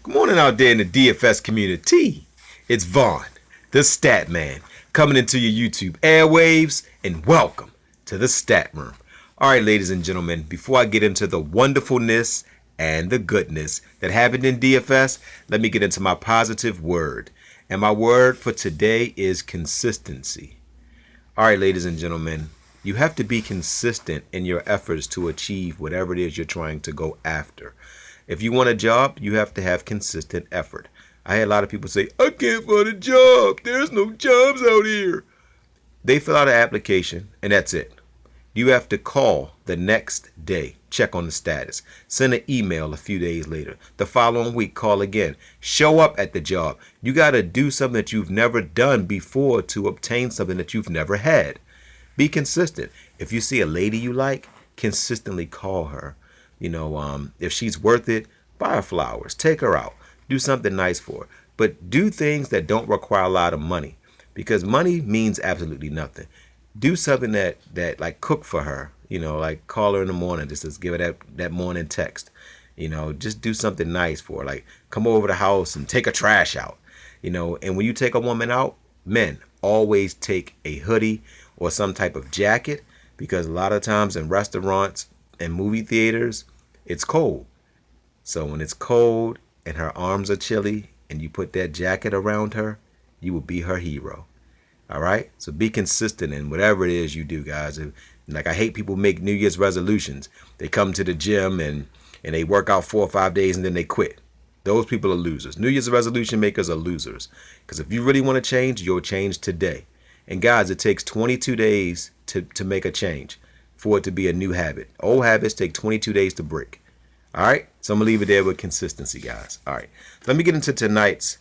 Good morning out there in the DFS community. It's Vaughn, the Stat Man, coming into your YouTube airwaves, and welcome to the Stat Room. All right, ladies and gentlemen, before I get into the wonderfulness and the goodness that happened in DFS, let me get into my positive word. And my word for today is consistency. All right, ladies and gentlemen, you have to be consistent in your efforts to achieve whatever it is you're trying to go after. If you want a job, you have to have consistent effort. I had a lot of people say, I can't find a job. There's no jobs out here. They fill out an application, and that's it. You have to call the next day, check on the status, send an email a few days later. The following week, call again. Show up at the job. You got to do something that you've never done before to obtain something that you've never had. Be consistent. If you see a lady you like, consistently call her. If she's worth it, buy her flowers, take her out, do something nice for her. But do things that don't require a lot of money, because money means absolutely nothing. Do something that like cook for her, like call her in the morning, just to give her that morning text. Just do something nice for her, like come over the house and take her trash out. And when you take a woman out, men always take a hoodie or some type of jacket, because a lot of times in restaurants and movie theaters, it's cold. So when it's cold and her arms are chilly and you put that jacket around her, you will be her hero. All right? So be consistent in whatever it is you do, guys. Like, I hate people make New Year's resolutions. They come to the gym and they work out 4 or 5 days and then they quit. Those people are losers. New Year's resolution makers are losers. Because if you really want to change, you'll change today. And guys, it takes 22 days to make a change, for it to be a new habit. Old habits take 22 days to break. All right? So I'm going to leave it there with consistency, guys. All right. Let me get into tonight's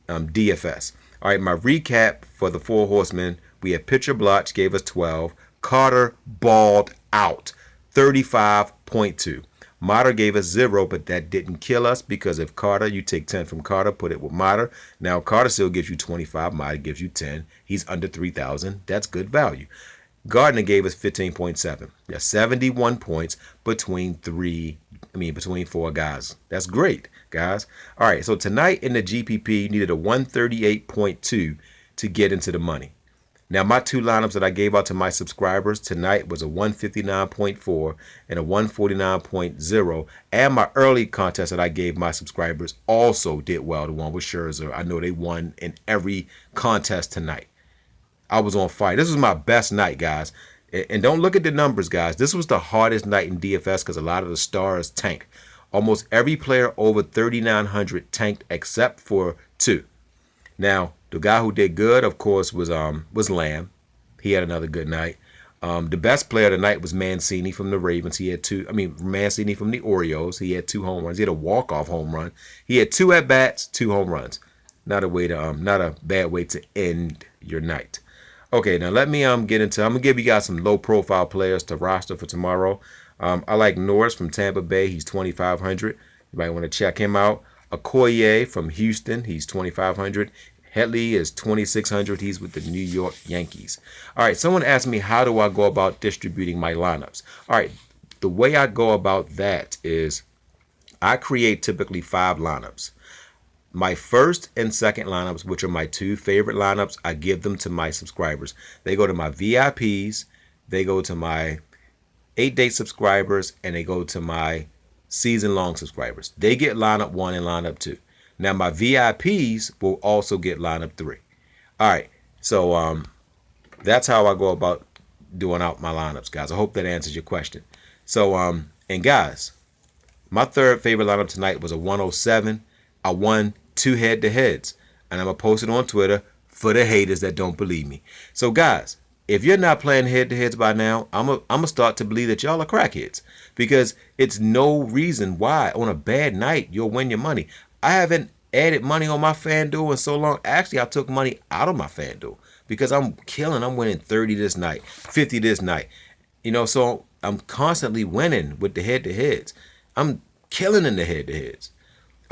DFS. All right, my recap for the 4Horsemen. We had Pitcher Blotch, gave us 12. Carter balled out, 35.2. Mater gave us 0, but that didn't kill us, because if Carter, you take 10 from Carter, put it with Mater. Now, Carter still gives you 25. Mater gives you 10. He's under 3,000. That's good value. Gardner gave us 15.7. That's 71 points between 4 guys. That's great, guys. All right, so tonight in the GPP, you needed a 138.2 to get into the money. Now, my two lineups that I gave out to my subscribers tonight was a 159.4 and a 149.0. And my early contest that I gave my subscribers also did well. The one with Scherzer, I know they won in every contest tonight. I was on fire. This was my best night, guys. And don't look at the numbers, guys. This was the hardest night in DFS because a lot of the stars tanked. Almost every player over 3,900 tanked except for 2. Now, the guy who did good, of course, was Lamb. He had another good night. The best player of the night was Mancini from the Ravens. He had Mancini from the Orioles. He had 2 home runs. He had a walk-off home run. He had 2 at-bats, 2 home runs. Not a bad way to end your night. Okay, now let me get into. I'm gonna give you guys some low-profile players to roster for tomorrow. I like Norris from Tampa Bay. He's 2,500. You might want to check him out. Okoye from Houston. He's 2,500. Hetley is 2,600. He's with the New York Yankees. All right, someone asked me, how do I go about distributing my lineups? All right, the way I go about that is I create typically 5 lineups. My first and second lineups, which are my 2 favorite lineups, I give them to my subscribers. They go to my VIPs, they go to my 8-day subscribers, and they go to my season-long subscribers. They get lineup 1 and lineup 2. Now, my VIPs will also get lineup 3. All right, so that's how I go about doing out my lineups, guys. I hope that answers your question. So, and guys, my third favorite lineup tonight was a 107. I won 2 head-to-heads, and I'm going to post it on Twitter for the haters that don't believe me. So, guys, if you're not playing head-to-heads by now, I'm going to start to believe that y'all are crackheads, because it's no reason why on a bad night you'll win your money. I haven't added money on my Fanduel in so long. Actually, I took money out of my Fanduel because I'm killing. I'm winning 30 this night, 50 this night. So I'm constantly winning with the head-to-heads. I'm killing in the head-to-heads.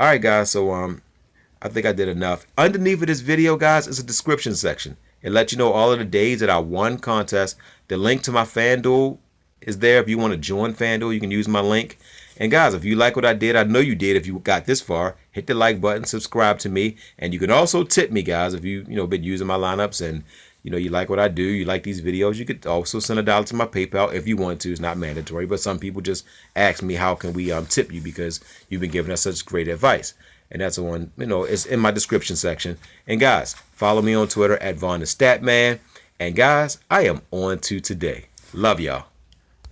All right, guys, so I think I did enough. Underneath of this video, guys, is a description section. It lets you know all of the days that I won contests. The link to my FanDuel is there. If you want to join FanDuel, you can use my link. And guys, if you like what I did, I know you did if you got this far, hit the like button, subscribe to me, and you can also tip me, guys, if you been using my lineups and you like what I do, you like these videos. You could also send $1 to my PayPal if you want to. It's not mandatory, but some people just ask me how can we tip you because you've been giving us such great advice. And that's the one, it's in my description section. And guys, follow me on Twitter at Vaughn the Stat Man. And guys, I am on to today. Love y'all.